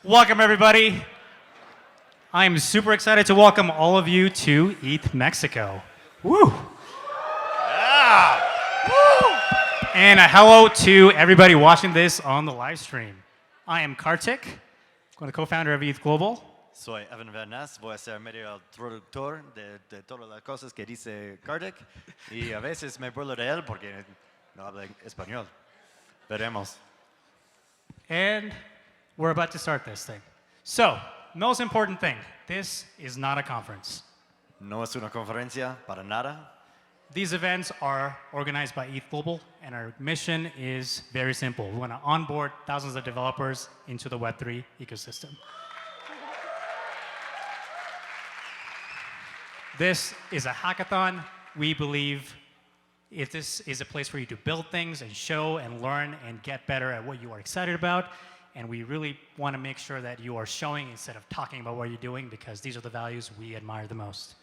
Welcome, everybody. I am super excited to welcome all of you to ETHMexico. Woo! Yeah! Woo! And a hello to everybody watching this on the live stream. I am Kartik, I'm the co-founder of ETHGlobal. Soy Evan Van Ness, voy a ser medio traductor de todas las cosas que dice Kartik y a veces me burlo de él porque no habla español. Veremos. And we're about to start this thing. So, most important thing, this is not a conference. No es una conferencia para nada. These events are organized by ETHGlobal, and our mission is very simple. We want to onboard thousands of developers into the Web3 ecosystem. This is a hackathon. We believe if this is a place for you to build things and show and learn and get better at what you are excited about. And we really want to make sure that you are showing instead of talking about what you're doing, because these are the values we admire the most.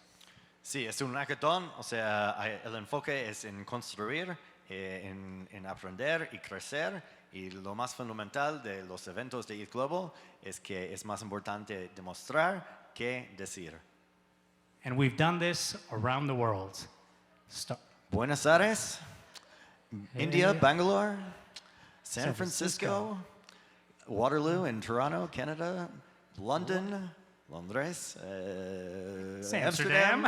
Sí, es un hackathon, o sea, el enfoque es en construir, en aprender y crecer. Y lo más fundamental de los eventos de ETHGlobal es que es más importante demostrar que decir. And we've done this around the world. Buenos Aires, India, Bangalore, San Francisco, Waterloo in Toronto, Canada, London, Londres, Amsterdam,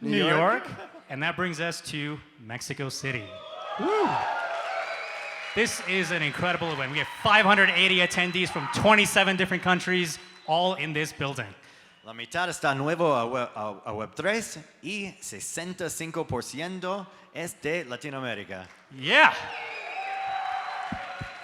New York, and that brings us to Mexico City. Woo. This is an incredible event. We have 580 attendees from 27 different countries, all in this building. La mitad está nuevo a Web3 y 65% es de Latinoamérica. Yeah.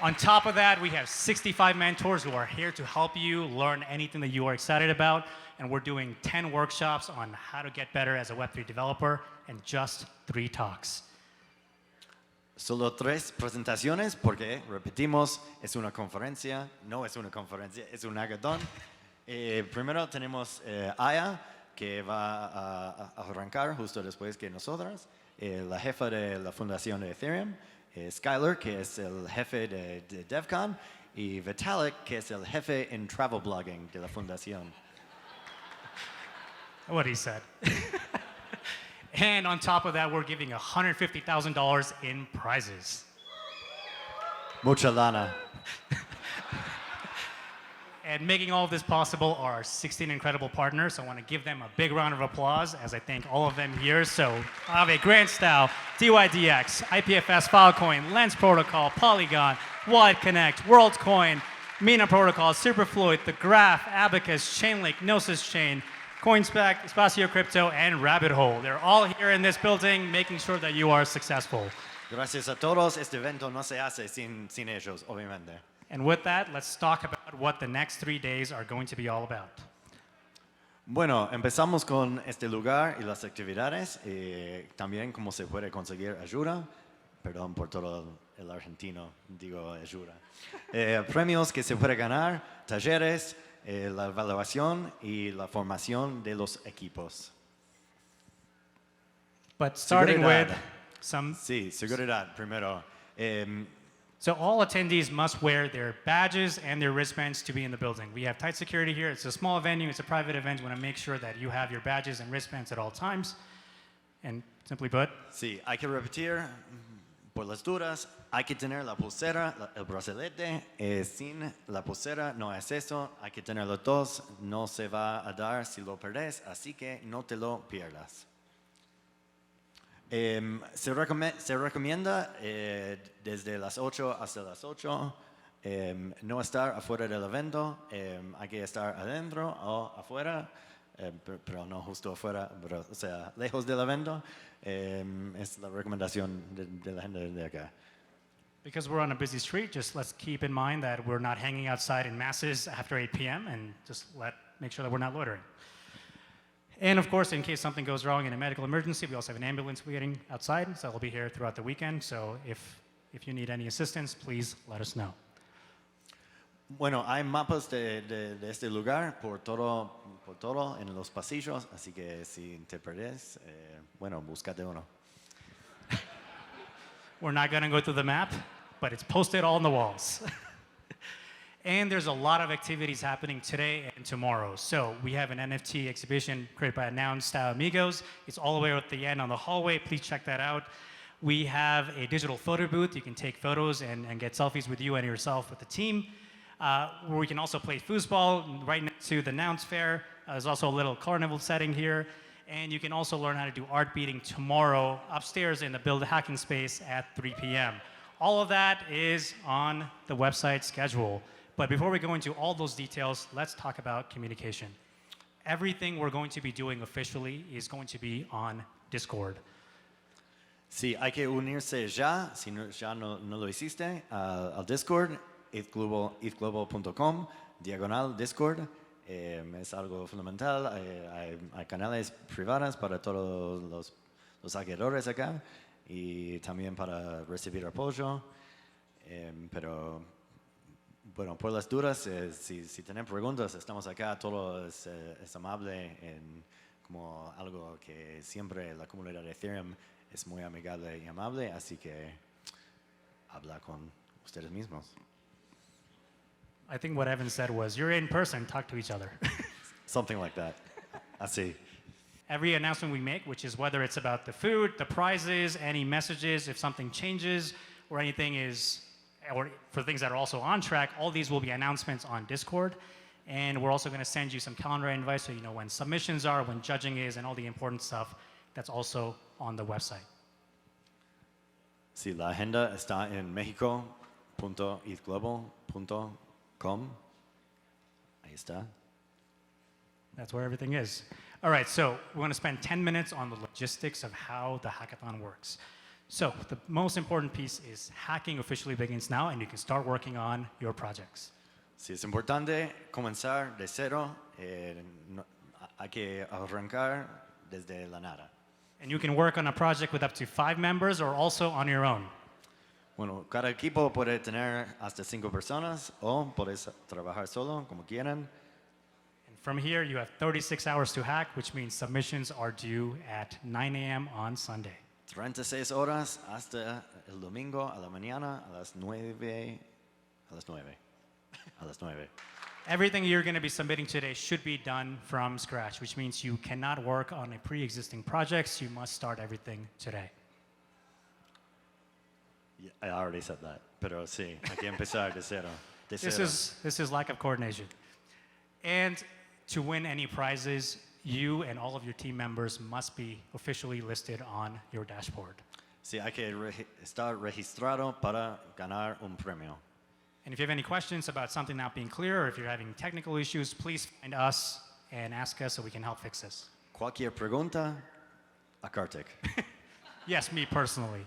On top of that, we have 65 mentors who are here to help you learn anything that you are excited about. And we're doing 10 workshops on how to get better as a Web3 developer and just 3 talks. Solo 3 presentaciones porque, repetimos, es una conferencia, no es una conferencia, es un hackathon. Primero tenemos Aya, que va a arrancar justo después que nosotras, la jefa de la fundación de Ethereum, Skyler, que es el jefe de DevCon, y Vitalik, que es el jefe en travel blogging de la fundación. What he said. And on top of that, we're giving $150,000 in prizes. Mucha lana. And making all of this possible are our 16 incredible partners. So I want to give them a big round of applause as I thank all of them here. So AAVE Grants DAO, dYdX, IPFS Filecoin, Lens Protocol, Polygon, WalletConnect, WorldCoin, Mina Protocol, Superfluid, The Graph, Abacus, Chainlink, Gnosis Chain, CoinSpec, Espacio Crypto, and Rabbit Hole. They're all here in this building making sure that you are successful. Gracias a todos. Este evento no se hace sin ellos, obviamente. And with that, let's talk about what the next 3 days are going to be all about. Bueno, empezamos con este lugar y las actividades, también cómo se puede conseguir ayuda, perdón por todo el argentino, digo ayuda, premios que se puede ganar, talleres, la evaluación y la formación de los equipos. But starting Seguridad. with some... Sí, seguridad primero. So all attendees must wear their badges and their wristbands to be in the building. We have tight security here. It's a small venue. It's a private event. We want to make sure that you have your badges and wristbands at all times. And simply put... Sí, hay que repetir por las dudas. Hay que tener la pulsera, el brazalete. Sin la pulsera no es eso. Hay que tener los dos. No se va a dar si lo perdes, así que no te lo pierdas. Se recomienda desde las 8 hasta las 8 no estar afuera del evento, hay que estar adentro o afuera, pero no justo afuera, pero, o sea, lejos del evento. Es la recomendación de la gente de acá. Because we're on a busy street, just let's keep in mind that we're not hanging outside in masses after 8 p.m. and just make sure that we're not loitering. And of course, in case something goes wrong in a medical emergency, we also have an ambulance waiting outside, so it'll be here throughout the weekend. So if you need any assistance, please let us know. Bueno, hay mapas de este lugar por todo en los pasillos, así que si te perdes, bueno, búscate uno. We're not going to go through the map, but it's posted all on the walls. And there's a lot of activities happening today and tomorrow. So we have an NFT exhibition created by Style Amigos. It's all the way at the end on the hallway. Please check that out. We have a digital photo booth. You can take photos and get selfies with you and yourself with the team. Where we can also play foosball right next to the Nouns Fair. There's also a little carnival setting here. And you can also learn how to do art beating tomorrow upstairs in the Build a Hacking space at 3 p.m. All of that is on the website schedule. But before we go into all those details, let's talk about communication. Everything we're going to be doing officially is going to be on Discord. Sí, hay que unirse ya, si no, ya no lo hiciste, al Discord, ETHGlobal.com/Discord. Es algo fundamental. Hay canales privados para todos los hackeadores acá y también para recibir apoyo. Pero bueno, por las dudas, si tienen preguntas, estamos acá. Todo es amable, como algo que siempre la comunidad de Ethereum es muy amigable y amable, así que habla con ustedes mismos. I think what Evan said was, you're in person, talk to each other. Something like that. Así. Every announcement we make, which is whether it's about the food, the prizes, any messages, if something changes, or anything is, or for things that are also on track, all these will be announcements on Discord. And we're also going to send you some calendar invites so you know when submissions are, when judging is, and all the important stuff that's also on the website. Sí, la agenda está en mexico.ethglobal.com. Ahí está. That's where everything is. All right, so we're going to spend 10 minutes on the logistics of how the hackathon works. So the most important piece is hacking officially begins now, and you can start working on your projects. Sí, es importante comenzar de cero. Hay que arrancar desde la nada. And you can work on a project with up to 5 members or also on your own. Bueno, cada equipo puede tener hasta 5 personas o puedes trabajar solo, como quieran. And from here, you have 36 hours to hack, which means submissions are due at 9 a.m. on Sunday. 36 horas hasta el domingo a la mañana a las 9. Everything you're going to be submitting today should be done from scratch, which means you cannot work on a pre-existing projects. You must start everything today. Yeah, I already said that, pero sí, hay que empezar de cero. This is lack of coordination. And to win any prizes, you and all of your team members must be officially listed on your dashboard. Sí, hay que estar registrado para ganar un premio. And if you have any questions about something not being clear, or if you're having technical issues, please find us and ask us so we can help fix this. Cualquier pregunta, a Kartik. Yes, me personally.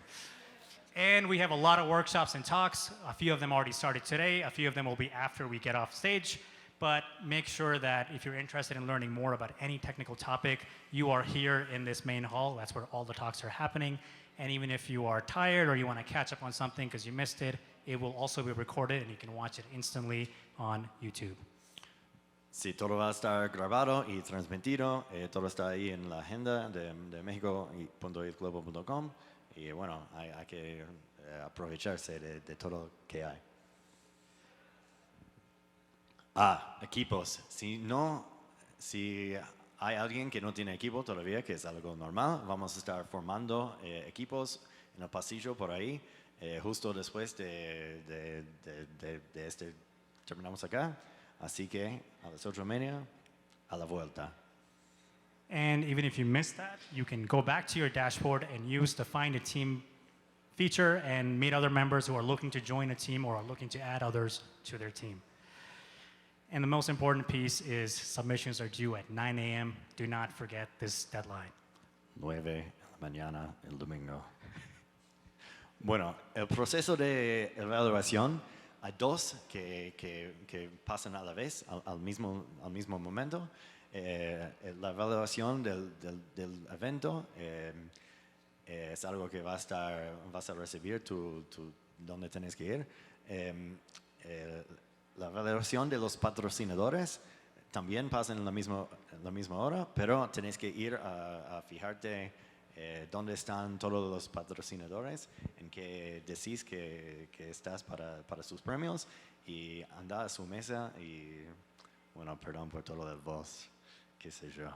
And we have a lot of workshops and talks. A few of them already started today. A few of them will be after we get off stage. But make sure that if you're interested in learning more about any technical topic, you are here in this main hall. That's where all the talks are happening. And even if you are tired or you want to catch up on something because you missed it, it will also be recorded and you can watch it instantly on YouTube. Sí, todo va a estar grabado y transmitido. Todo está ahí en la agenda de mexico.ethglobal.com. Y bueno, hay que aprovecharse de todo lo que hay. Equipos. Si hay alguien que no tiene equipo todavía, que es algo normal, vamos a estar formando equipos en el pasillo por ahí. Justo después de este, terminamos acá. Así que a las 8:30, a la vuelta. And even if you missed that, you can go back to your dashboard and use the Find a Team feature and meet other members who are looking to join a team or are looking to add others to their team. And the most important piece is submissions are due at 9 a.m. Do not forget this deadline. 9 de la mañana el domingo. Bueno, el proceso de evaluación, hay 2 que pasan a la vez, al mismo momento. La evaluación del evento es algo que vas a recibir donde tienes que ir. La evaluación de los patrocinadores también pasa en la misma hora, pero tienes que ir a fijarte dónde están todos los patrocinadores, en qué decís que estás para sus premios y anda a su mesa y, bueno, perdón por todo el voz, qué sé yo.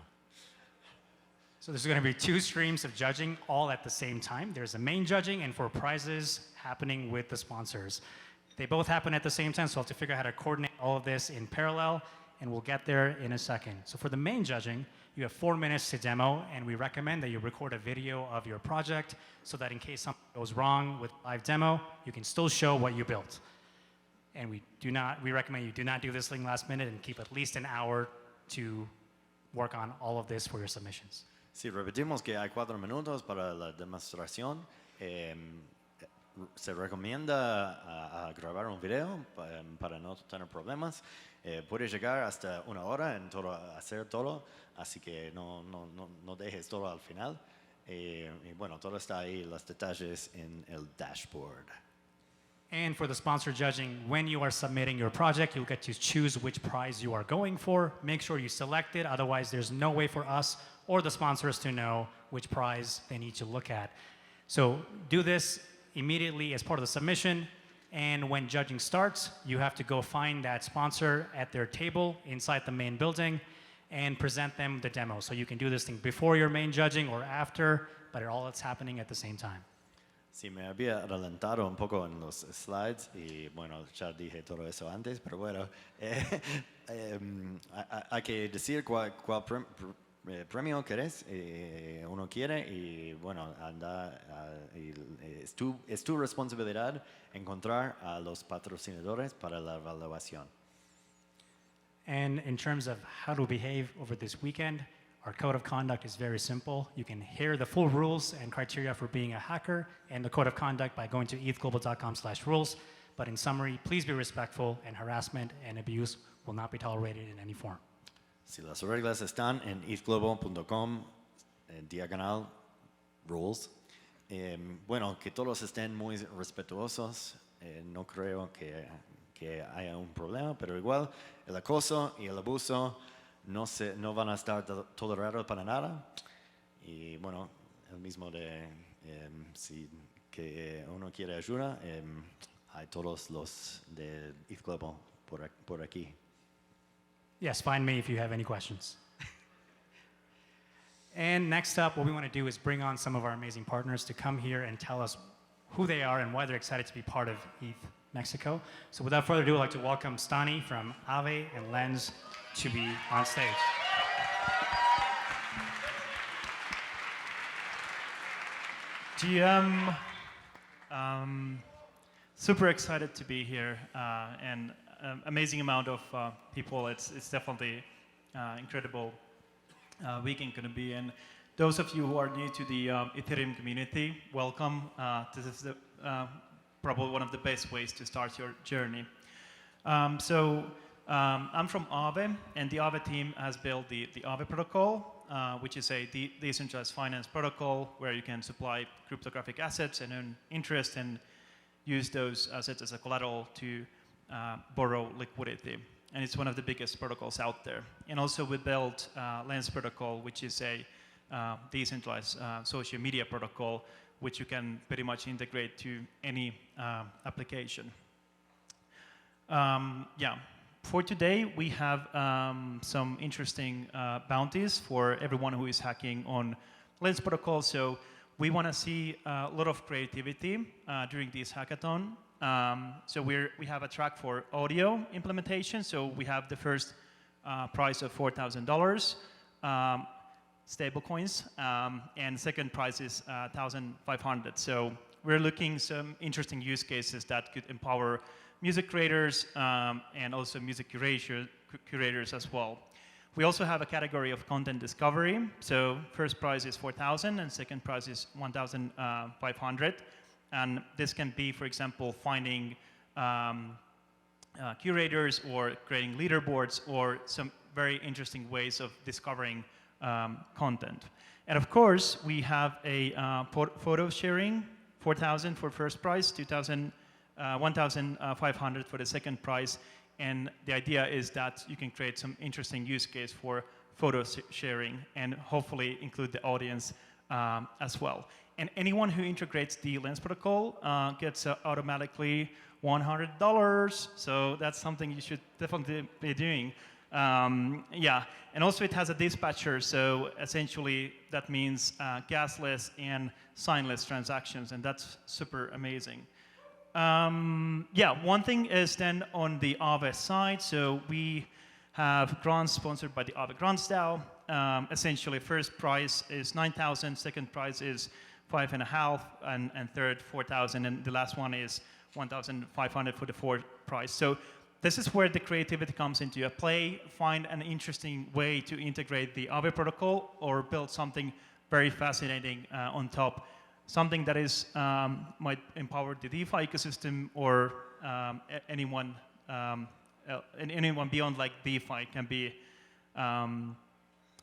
So there's going to be 2 streams of judging all at the same time. There's the main judging and for prizes happening with the sponsors. They both happen at the same time, so we'll have to figure out how to coordinate all of this in parallel, and we'll get there in a second. So for the main judging, you have 4 minutes to demo, and we recommend that you record a video of your project so that in case something goes wrong with live demo, you can still show what you built. And we recommend you do not do this thing last minute and keep at least an hour to work on all of this for your submissions. Sí, repetimos que hay 4 minutos para la demostración. Se recomienda a grabar un video para no tener problemas. Puede llegar hasta 1 hora en todo, hacer todo, así que no dejes todo al final. Y bueno, todo está ahí, los detalles en el dashboard. And for the sponsor judging, when you are submitting your project, you'll get to choose which prize you are going for. Make sure you select it, otherwise there's no way for us or the sponsors to know which prize they need to look at. So do this immediately as part of the submission, and when judging starts, you have to go find that sponsor at their table inside the main building and present them the demo. So you can do this thing before your main judging or after, but all it's happening at the same time. Sí, me había adelantado un poco en los slides y bueno, ya dije todo eso antes, pero bueno, hay que decir cuál premio querés, uno quiere y bueno, anda, es tu responsabilidad encontrar a los patrocinadores para la evaluación. And in terms of how to behave over this weekend, our code of conduct is very simple. You can hear the full rules and criteria for being a hacker and the code of conduct by going to ethglobal.com/rules. But in summary, please be respectful, and harassment and abuse will not be tolerated in any form. Si las reglas están en ETHGlobal.com, /rules. Bueno, que todos estén muy respetuosos. No creo que haya un problema, pero igual el acoso y el abuso no van a estar tolerados para nada. Y bueno, el mismo de si que uno quiere ayuda, hay todos los de ETHGlobal por aquí. Yes, find me if you have any questions. And next up, what we want to do is bring on some of our amazing partners to come here and tell us who they are and why they're excited to be part of ETHMexico. So without further ado, I'd like to welcome Stani from AAVE and Lens to be on stage. GM, super excited to be here, and amazing amount of people. It's definitely incredible weekend going to be. And those of you who are new to the Ethereum community, welcome. This is probably one of the best ways to start your journey. I'm from AAVE, and the AAVE team has built the AAVE protocol, which is a decentralized finance protocol where you can supply cryptographic assets and earn interest and use those assets as a collateral to borrow liquidity. And it's one of the biggest protocols out there. And also we built Lens protocol, which is a decentralized social media protocol, which you can pretty much integrate to any application. For today, we have some interesting bounties for everyone who is hacking on Lens protocol. So we want to see a lot of creativity during this hackathon. So we have a track for audio implementation. So we have the first prize of $4,000 stablecoins, and second prize is $1,500. So we're looking some interesting use cases that could empower music creators and also music curators as well. We also have a category of content discovery. So first prize is $4,000 and second prize is $1,500. And this can be, for example, finding curators or creating leaderboards or some very interesting ways of discovering content. And of course, we have a photo sharing, $4,000 for first prize, $1,500 for the second prize. And the idea is that you can create some interesting use case for photo sharing and hopefully include the audience as well. And anyone who integrates the Lens protocol gets automatically $100. So that's something you should definitely be doing. Yeah, and also it has a dispatcher, so essentially that means gasless and signless transactions, and that's super amazing. Yeah, one thing is then on the AAVE side, so we have grants sponsored by the AAVE Grants DAO. Essentially, first prize is 9,000, second prize is 5.5, and third 4,000, and the last one is 1,500 for the fourth prize. So this is where the creativity comes into play. Find an interesting way to integrate the AAVE protocol or build something very fascinating on top. Something that is might empower the DeFi ecosystem or anyone beyond like DeFi can be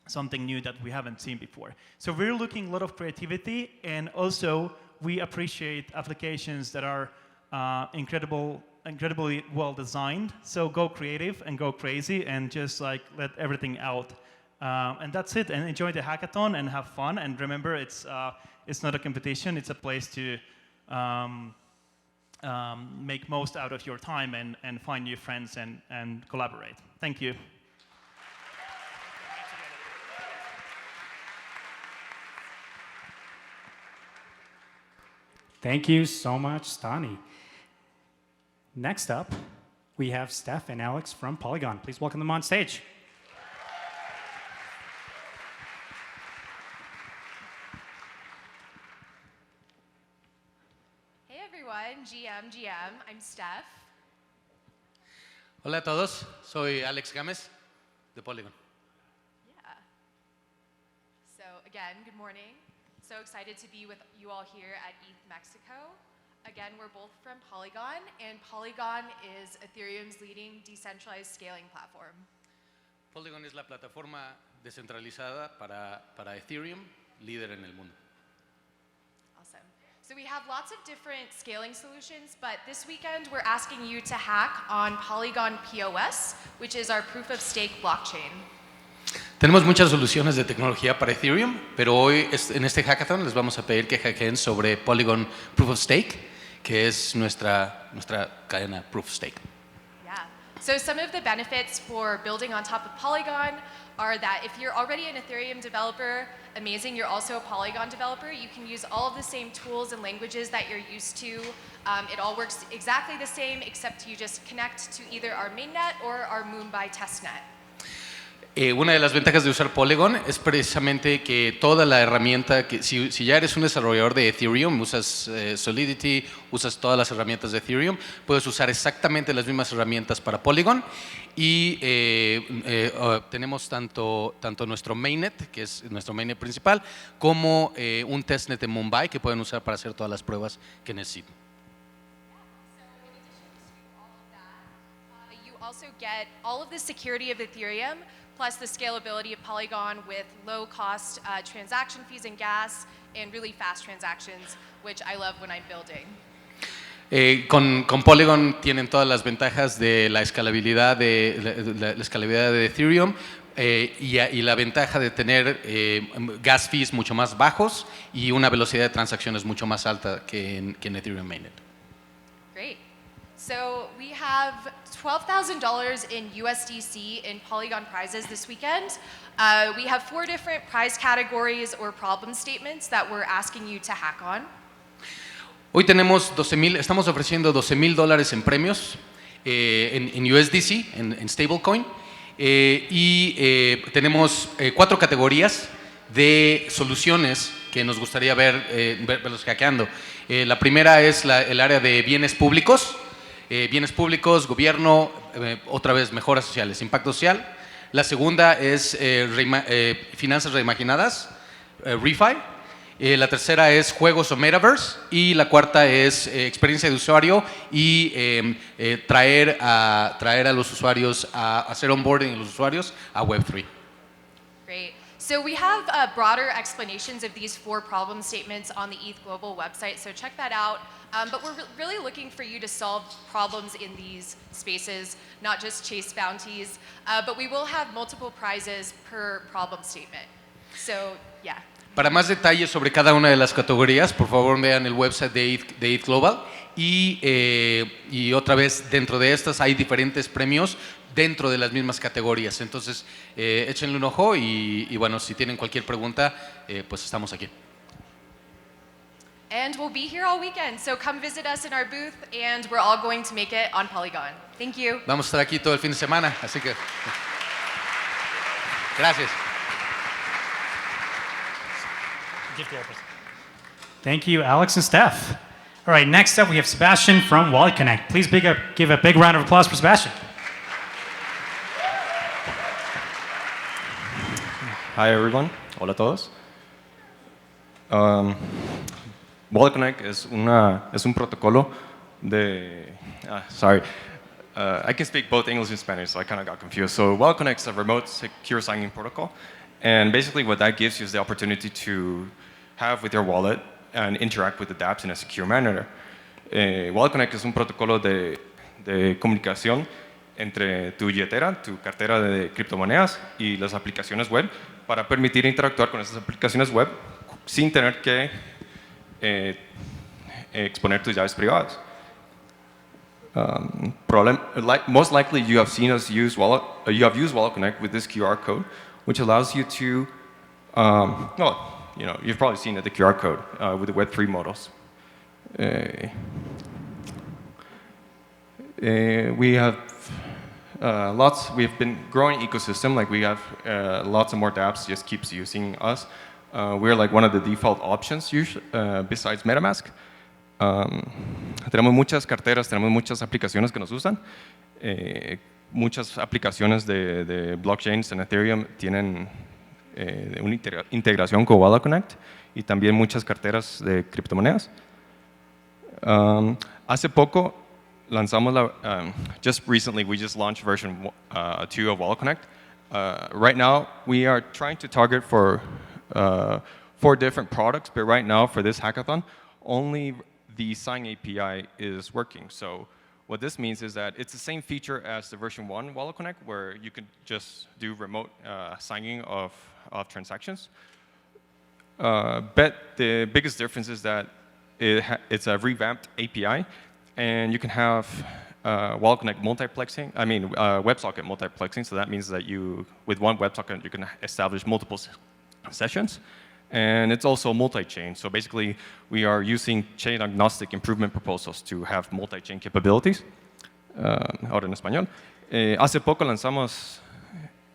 something new that we haven't seen before. So we're looking a lot of creativity, and also we appreciate applications that are incredibly well designed. So go creative and go crazy and just like let everything out. And that's it. And enjoy the hackathon and have fun. And remember, it's not a competition. It's a place to make most out of your time and find new friends and collaborate. Thank you. Thank you so much, Stani. Next up, we have Steph and Alex from Polygon. Please welcome them on stage. Hey everyone, GM, I'm Steph. Hola a todos, soy Alex Gámez de Polygon. Yeah. So again, good morning. So excited to be with you all here at ETHMexico. Again, we're both from Polygon, and Polygon is Ethereum's leading decentralized scaling platform. Polygon es la plataforma descentralizada para Ethereum, líder en el mundo. Awesome. So we have lots of different scaling solutions, but this weekend we're asking you to hack on Polygon POS, which is our proof of stake blockchain. Tenemos muchas soluciones de tecnología para Ethereum, pero hoy en este hackathon les vamos a pedir que hackeen sobre Polygon Proof of Stake, que es nuestra cadena Proof of Stake. Yeah. So some of the benefits for building on top of Polygon are that if you're already an Ethereum developer, amazing, you're also a Polygon developer, you can use all of the same tools and languages that you're used to. It all works exactly the same, except you just connect to either our mainnet or our Moonby testnet. Una de las ventajas de usar Polygon es precisamente que toda la herramienta, que si ya eres un desarrollador de Ethereum, usas Solidity, usas todas las herramientas de Ethereum, puedes usar exactamente las mismas herramientas para Polygon y tenemos tanto nuestro mainnet, que es nuestro mainnet principal, como un testnet de Mumbai que pueden usar para hacer todas las pruebas que necesiten. You also get all of the security of Ethereum, plus the scalability of Polygon with low-cost transaction fees and gas, and really fast transactions, which I love when I'm building. Con Polygon tienen todas las ventajas de la escalabilidad de Ethereum y la ventaja de tener gas fees mucho más bajos y una velocidad de transacciones mucho más alta que en Ethereum Mainnet. Great. So we have $12,000 in USDC in Polygon prizes this weekend. We have 4 different prize categories or problem statements that we're asking you to hack on. Hoy tenemos estamos ofreciendo $12,000 en premios en USDC, en stablecoin, y tenemos 4 categorías de soluciones que nos gustaría verlos hackeando. La primera es el área de bienes públicos, gobierno, otra vez mejoras sociales, impacto social. La segunda es finanzas reimaginadas, refi. La tercera es juegos o metaverse y la cuarta es experiencia de usuario y traer a los usuarios, hacer onboarding a los usuarios a Web3. Great. So we have broader explanations of these 4 problem statements on the ETHGlobal website, so check that out. But we're really looking for you to solve problems in these spaces, not just chase bounties. But we will have multiple prizes per problem statement. So, yeah. Para más detalles sobre cada una de las categorías, por favor vean el website de ETHGlobal y otra vez dentro de estas hay diferentes premios dentro de las mismas categorías. Entonces, échenle un ojo y bueno, si tienen cualquier pregunta, pues estamos aquí. And we'll be here all weekend, so come visit us in our booth, and we're all going to make it on Polygon. Thank you. Vamos a estar aquí todo el fin de semana, así que gracias. Thank you, Alex and Steph. All right, next up we have Sebastian from WalletConnect. Please give a big round of applause for Sebastian. Hi everyone, hola a todos. WalletConnect es un protocolo de, I can speak both English and Spanish, so I kind of got confused. So WalletConnect is a remote secure signing protocol, and basically what that gives you is the opportunity to have with your wallet and interact with the dApps in a secure manner. WalletConnect es un protocolo de comunicación entre tu billetera, tu cartera de criptomonedas y las aplicaciones web para permitir interactuar con esas aplicaciones web sin tener que exponer tus llaves privadas. Most likely you have seen us use you have used WalletConnect with this QR code, which allows you to, you've probably seen it, the QR code with the Web3 models. We have we've been growing ecosystem, like we have lots of more dApps just keeps using us. We're like one of the default options besides MetaMask. Tenemos muchas carteras, tenemos muchas aplicaciones que nos usan. Muchas aplicaciones de blockchains en Ethereum tienen una integración con WalletConnect y también muchas carteras de criptomonedas. Hace poco lanzamos just recently we just launched version 2 of WalletConnect. Right now we are trying to target for 4 different products, but right now for this hackathon, only the sign API is working. So what this means is that it's the same feature as the version 1 WalletConnect, where you can just do remote signing of transactions. But the biggest difference is that it's a revamped API, and you can have WalletConnect multiplexing, WebSocket multiplexing. So that means that with one WebSocket, you can establish multiple sessions. And it's also multi-chain. So basically, we are using chain-agnostic improvement proposals to have multi-chain capabilities. Ahora en español. Hace poco lanzamos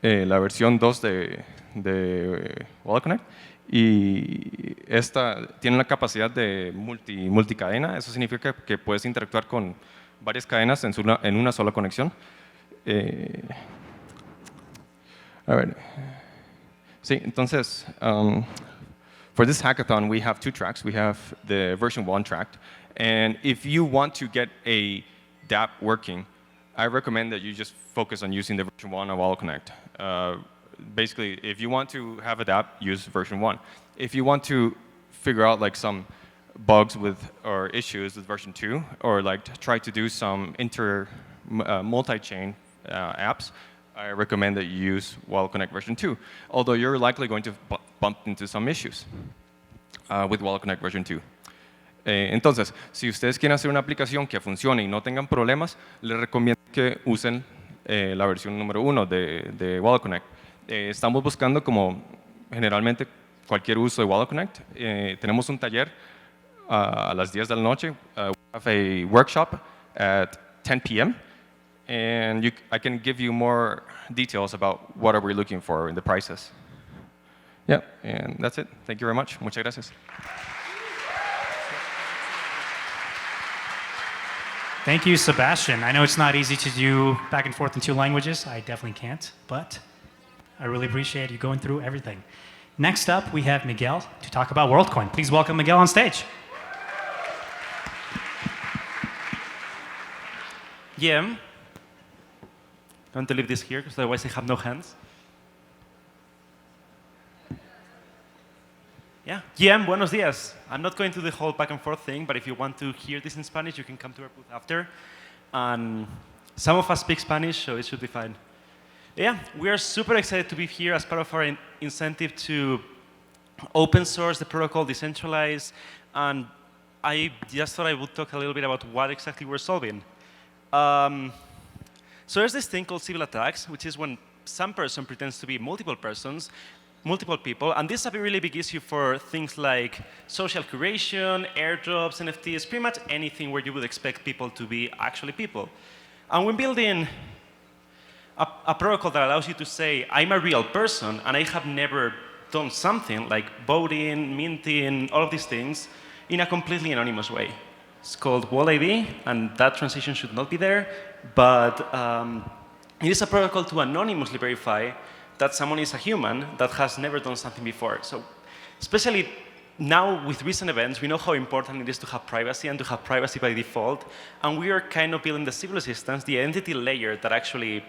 la versión 2 de WalletConnect. Y esta tiene la capacidad de multicadena. Eso significa que puedes interactuar con varias cadenas en una sola conexión. A ver. Sí, entonces, for this hackathon, we have 2 tracks. We have the version 1 track. And if you want to get a dApp working, I recommend that you just focus on using the version 1 of WalletConnect. Basically, if you want to have a dApp, use version 1. If you want to figure out like some bugs or issues with version 2, or like try to do some multi-chain apps, I recommend that you use WalletConnect version 2, although you're likely going to bump into some issues with WalletConnect version 2. Entonces, si ustedes quieren hacer una aplicación que funcione y no tengan problemas, les recomiendo que usen la versión número 1 de WalletConnect. Estamos buscando, como generalmente cualquier uso de WalletConnect, tenemos un taller a las 10 de la noche. We have a workshop at 10 p.m. And I can give you more details about what are we looking for in the prices. Yeah, and that's it. Thank you very much. Muchas gracias. Thank you, Sebastian. I know it's not easy to do back and forth in 2 languages. I definitely can't, but I really appreciate you going through everything. Next up, we have Miguel to talk about WorldCoin. Please welcome Miguel on stage. Yeah. I'm going to leave this here, because otherwise I have no hands. Yeah, GM, buenos días. I'm not going to do the whole back and forth thing, but if you want to hear this in Spanish, you can come to our booth after. And some of us speak Spanish, so it should be fine. Yeah, we are super excited to be here as part of our incentive to open source the protocol, decentralized, and I just thought I would talk a little bit about what exactly we're solving. So there's this thing called civil attacks, which is when some person pretends to be multiple persons, multiple people, and this is a really big issue for things like social curation, airdrops, NFTs, pretty much anything where you would expect people to be actually people. And when building a protocol that allows you to say, I'm a real person, and I have never done something like voting, minting, all of these things, in a completely anonymous way. It's called Wallet ID, and that transition should not be there, but it is a protocol to anonymously verify that someone is a human that has never done something before. So especially now with recent events, we know how important it is to have privacy and to have privacy by default, and we are kind of building the civil assistance, the identity layer that actually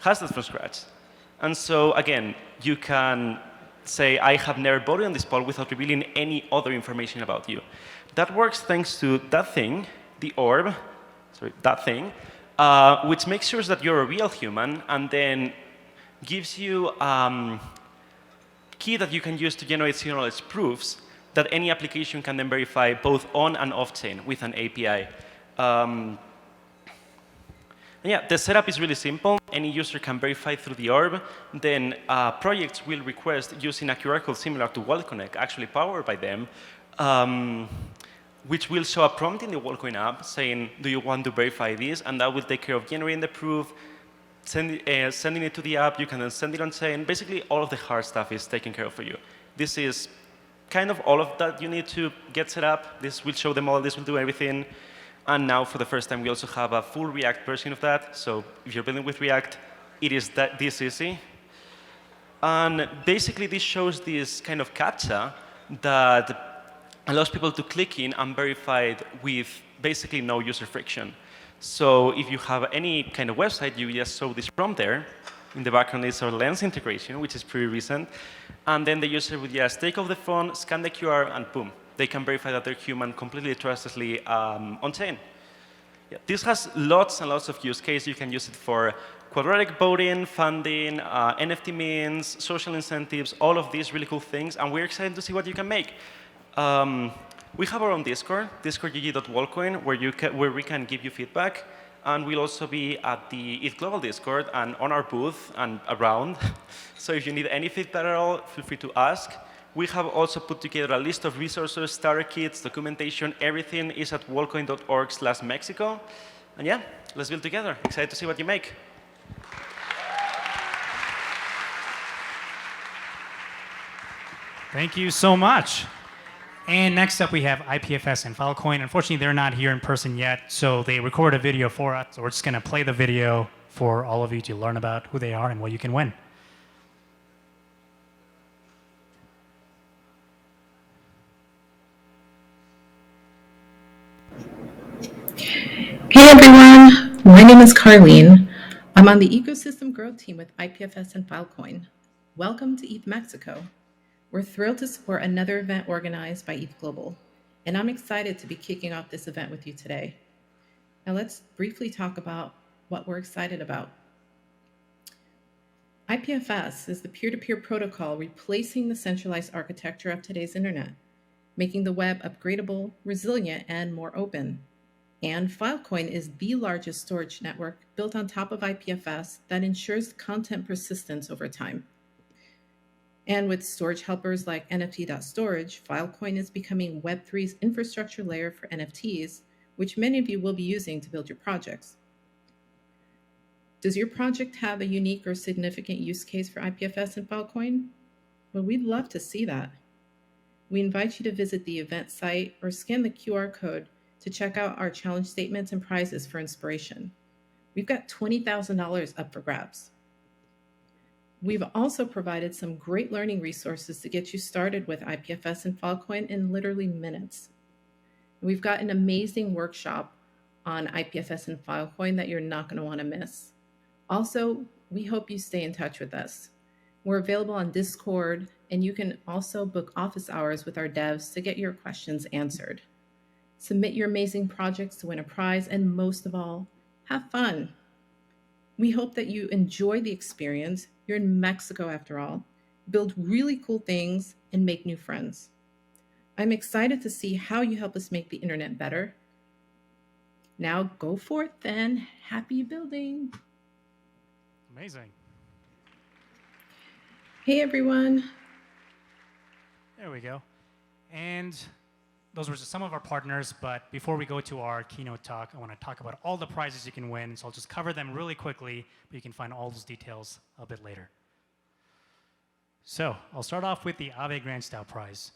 has that from scratch. And so again, you can say, I have never voted on this poll without revealing any other information about you. That works thanks to that thing, the orb, sorry, that thing, which makes sure that you're a real human and then gives you key that you can use to generate zero knowledge proofs that any application can then verify both on and off chain with an API. Yeah, the setup is really simple. Any user can verify through the orb. Then projects will request using a QR code similar to WalletConnect, actually powered by them, which will show a prompt in the WalletCoin app saying, do you want to verify this? And that will take care of generating the proof, sending it to the app. You can then send it on chain. Basically, all of the hard stuff is taken care of for you. This is kind of all of that you need to get set up. This will show them all. This will do everything. And now, for the first time, we also have a full React version of that. So if you're building with React, it is this easy. And basically, this shows this kind of CAPTCHA that allows people to click in and verify it with basically no user friction. So if you have any kind of website, you just show this prompt there. In the background is our Lens integration, which is pretty recent. And then the user would just take off the phone, scan the QR, and boom. They can verify that they're human completely trustlessly on-chain. Yeah, this has lots and lots of use cases. You can use it for quadratic voting, funding, NFT mints, social incentives, all of these really cool things. And we're excited to see what you can make. We have our own Discord, discord.gg.walletcoin, where we can give you feedback. And we'll also be at the ETHGlobal Discord and on our booth and around. So if you need any feedback at all, feel free to ask. We have also put together a list of resources, starter kits, documentation. Everything is at walletcoin.org/Mexico. And yeah, let's build together. Excited to see what you make. Thank you so much. And next up, we have IPFS and Filecoin. Unfortunately, they're not here in person yet, so they record a video for us. So we're just going to play the video for all of you to learn about who they are and what you can win. Hey everyone, my name is Carlene. I'm on the ecosystem growth team with IPFS and Filecoin. Welcome to ETHMexico. We're thrilled to support another event organized by ETHGlobal, and I'm excited to be kicking off this event with you today. Now let's briefly talk about what we're excited about. IPFS is the peer-to-peer protocol replacing the centralized architecture of today's internet, making the web upgradable, resilient, and more open. And Filecoin is the largest storage network built on top of IPFS that ensures content persistence over time. And with storage helpers like NFT.storage, Filecoin is becoming Web3's infrastructure layer for NFTs, which many of you will be using to build your projects. Does your project have a unique or significant use case for IPFS and Filecoin? Well, we'd love to see that. We invite you to visit the event site or scan the QR code to check out our challenge statements and prizes for inspiration. We've got $20,000 up for grabs. We've also provided some great learning resources to get you started with IPFS and Filecoin in literally minutes. We've got an amazing workshop on IPFS and Filecoin that you're not going to want to miss. Also, we hope you stay in touch with us. We're available on Discord, and you can also book office hours with our devs to get your questions answered. Submit your amazing projects to win a prize, and most of all, have fun. We hope that you enjoy the experience. You're in Mexico after all. build really cool things, and make new friends. I'm excited to see how you help us make the internet better. Now go forth and happy building. Amazing. Hey everyone. There we go. And those were just some of our partners, but before we go to our keynote talk, I want to talk about all the prizes you can win. So I'll just cover them really quickly, but you can find all those details a bit later. So I'll start off with the AAVE Grants DAO prize.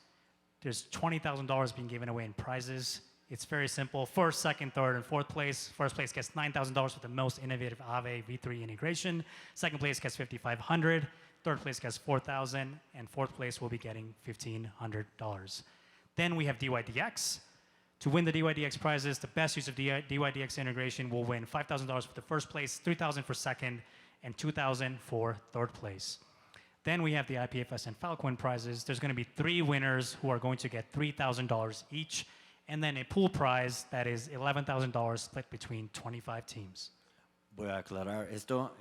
There's $20,000 being given away in prizes. It's very simple. First, second, third, and fourth place. First place gets $9,000 for the most innovative AAVE v3 integration. Second place gets $5,500. Third place gets $4,000, and fourth place will be getting $1,500. Then we have dYdX. To win the dYdX prizes, the best use of dYdX integration will win $5,000 for the first place, $3,000 for second, and $2,000 for third place. Then we have the IPFS and Filecoin prizes. There's going to be 3 winners who are going to get $3,000 each, and then a pool prize that is $11,000 split between 25 teams. Voy a aclarar esto.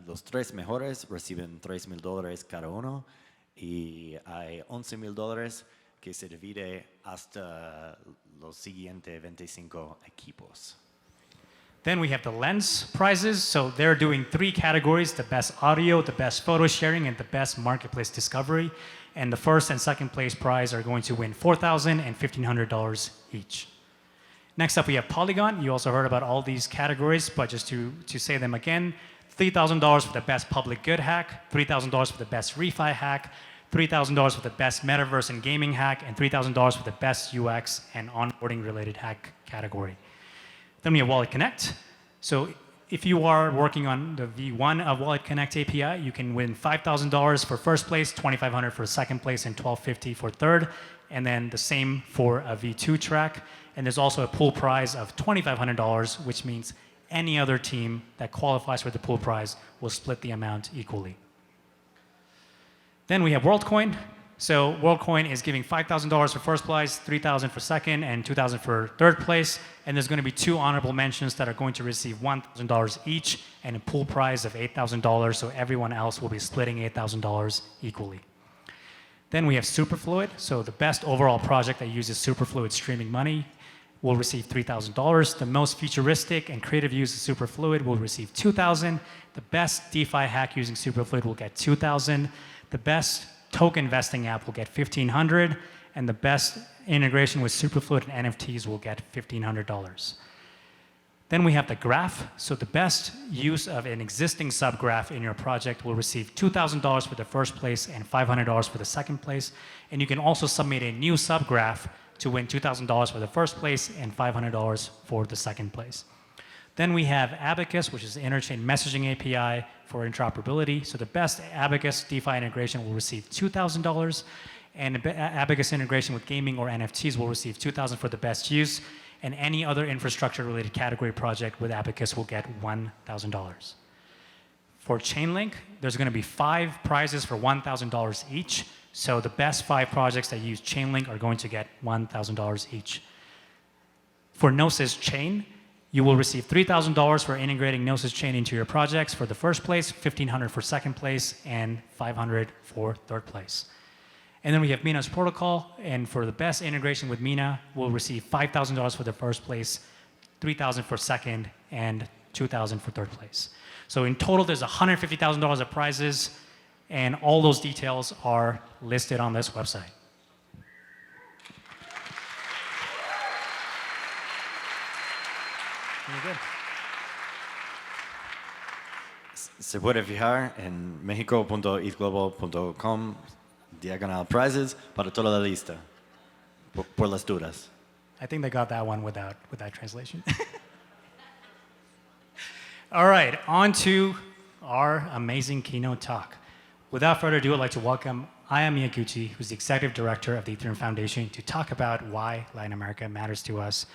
Los 3 mejores reciben $3,000 cada uno y hay $11,000 que se divide hasta los siguientes 25 equipos. Then we have the Lens prizes. So they're doing 3 categories: the best audio, the best photo sharing, and the best marketplace discovery. And the first and second place prize are going to win $4,000 and $1,500 each. Next up, we have Polygon. You also heard about all these categories, but just to say them again, $3,000 for the best public good hack, $3,000 for the best refi hack, $3,000 for the best metaverse and gaming hack, and $3,000 for the best UX and onboarding related hack category. Then we have WalletConnect. So if you are working on the V1 of WalletConnect API, you can win $5,000 for first place, $2,500 for second place, and $1,250 for third. And then the same for a V2 track. And there's also a pool prize of $2,500, which means any other team that qualifies for the pool prize will split the amount equally. Then we have WorldCoin. So WorldCoin is giving $5,000 for first place, $3,000 for second, and $2,000 for third place. And there's going to be 2 honorable mentions that are going to receive $1,000 each and a pool prize of $8,000. So everyone else will be splitting $8,000 equally. Then we have Superfluid. So the best overall project that uses Superfluid streaming money will receive $3,000. The most futuristic and creative use of Superfluid will receive $2,000. The best DeFi hack using Superfluid will get $2,000. The best token investing app will get $1,500, and the best integration with Superfluid and NFTs will get $1,500. Then we have the graph. So the best use of an existing subgraph in your project will receive $2,000 for the first place and $500 for the second place. And you can also submit a new subgraph to win $2,000 for the first place and $500 for the second place. Then we have Abacus, which is the interchain messaging API for interoperability. So the best Abacus DeFi integration will receive $2,000, and Abacus integration with gaming or NFTs will receive $2,000 for the best use, and any other infrastructure-related category project with Abacus will get $1,000. For Chainlink, there's going to be 5 prizes for $1,000 each. So the best 5 projects that use Chainlink are going to get $1,000 each. For Gnosis Chain, you will receive $3,000 for integrating Gnosis Chain into your projects for the first place, $1,500 for second place, and $500 for third place. And then we have Mina's protocol, and for the best integration with Mina, we'll receive $5,000 for the first place, $3,000 for second, and $2,000 for third place. So in total, there's $150,000 of prizes, and all those details are listed on this website. Very good. Se puede fijar en mexico.ethglobal.com/prizes para toda la lista, por las dudas. I think they got that one without translation. All right, on to our amazing keynote talk. Without further ado, I'd like to welcome Aya Miyaguchi, who's the Executive Director of the Ethereum Foundation, to talk about why Latin America matters to us.